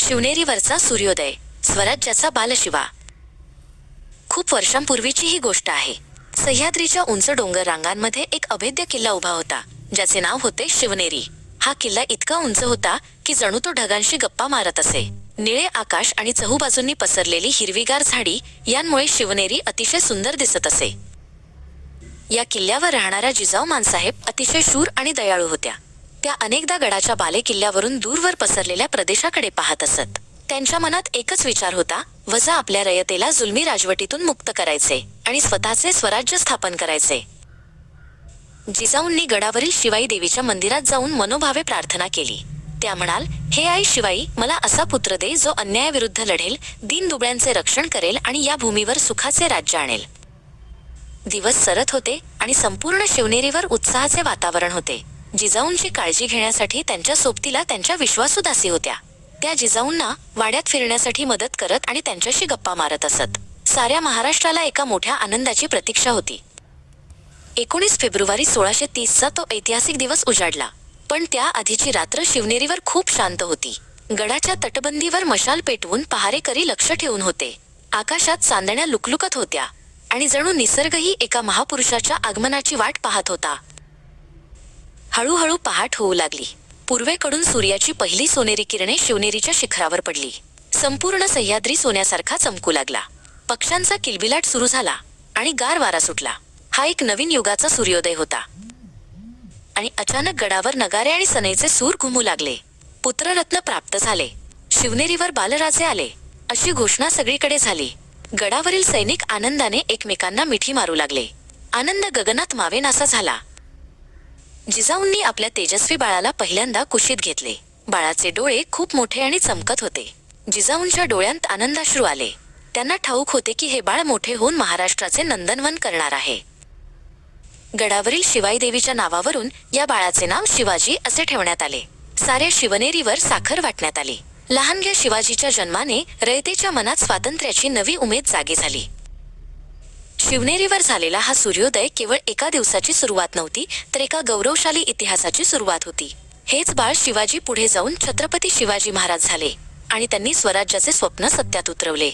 शिवनेरीवरचा सूर्योदय, स्वराज्याचा बालशिवा. खूप वर्षांपूर्वीची ही गोष्ट आहे. सह्याद्रीच्या उंच डोंगर रांगांमध्ये एक अभेद्य किल्ला उभा होता, ज्याचे नाव होते शिवनेरी. हा किल्ला इतका उंच होता की जणू तो ढगांशी गप्पा मारत असे. निळे आकाश आणि चहूबाजूंनी पसरलेली हिरवीगार झाडी यांमुळे शिवनेरी अतिशय सुंदर दिसत असे. या किल्ल्यावर राहणाऱ्या जिजाऊ मांसाहेब अतिशय शूर आणि दयाळू होत्या. त्या अनेकदा गडाच्या बाले किल्ल्यावरून दूरवर पसरलेल्या प्रदेशाकडे पाहत असत. त्यांच्या मनात एकच विचार होता, वजा आपल्या रयतेला जुलमी राजवटीतून मुक्त करायचे आणि स्वतःचे स्वराज्य स्थापन करायचे. जिजाऊंनी गडावरील शिवाई देवीच्या मंदिरात जाऊन मनोभावे प्रार्थना केली. त्या म्हणाल, हे आई शिवाई, मला असा पुत्र दे जो अन्यायाविरुद्ध लढेल, दीनदुबळ्यांचे रक्षण करेल आणि या भूमीवर सुखाचे राज्य आणेल. दिवस सरत होते आणि संपूर्ण शिवनेरीवर उत्साहाचे वातावरण होते. जिजाऊंची काळजी घेण्यासाठी त्यांच्या सोबतीला त्यांच्या विश्वासू दासी होत्या. त्या जिजाऊंना वाड्यात फिरण्यासाठी मदत करत आणि त्यांच्याशी गप्पा मारत असत. साऱ्या महाराष्ट्राला एका मोठ्या आनंदाची प्रतीक्षा होती. 19 फेब्रुवारी 1630चा तो ऐतिहासिक दिवस उजाडला. पण त्या आधीची रात्र शिवनेरीवर खूप शांत होती. गडाच्या तटबंदीवर मशाल पेटवून पहारेकरी लक्ष ठेवून होते. आकाशात चांदण्या लुकलुकत होत्या आणि जणू निसर्गही एका महापुरुषाच्या आगमनाची वाट पाहत होता. हळूहळू पहाट होऊ लागली. पूर्वेकडून सूर्याची पहिली सोनेरी किरणे शिवनेरीच्या शिखरावर पडली. संपूर्ण सह्याद्री सोन्यासारखा चमकू लागला. पक्ष्यांचा किलबिलाट सुरू झाला आणि गार वारा सुटला. हा एक नवीन युगाचा सूर्योदय होता. आणि अचानक गडावर नगारे आणि सनईचे सूर घुमू लागले. पुत्ररत्न प्राप्त झाले, शिवनेरीवर बालराजे आले, अशी घोषणा सगळीकडे झाली. गडावरील सैनिक आनंदाने एकमेकांना मिठी मारू लागले. आनंद गगनात मावेनासा झाला. जिजाऊंनी आपल्या तेजस्वी बाळाला पहिल्यांदा कुशीत घेतले. बाळाचे डोळे खूप मोठे आणि चमकत होते. जिजाऊंच्या डोळ्यांत आनंदाश्रू आले. त्यांना ठाऊक होते की हे बाळ मोठे होऊन महाराष्ट्राचे नंदनवन करणार आहे. गडावरील शिवाई देवीच्या नावावरून या बाळाचे नाव शिवाजी असे ठेवण्यात आले. साऱ्या शिवनेरीवर साखर वाटण्यात आली. लहानग्या शिवाजीच्या जन्माने रयतेच्या मनात स्वातंत्र्याची नवी उमेद जागी झाली. शिवनेरीवर झालेला हा सूर्योदय केवळ एका दिवसाची सुरुवात नव्हती, तर एका गौरवशाली इतिहासाची सुरुवात होती. हेच बाळ शिवाजी पुढे जाऊन छत्रपती शिवाजी महाराज झाले आणि त्यांनी स्वराज्याचे स्वप्न सत्यात उतरवले.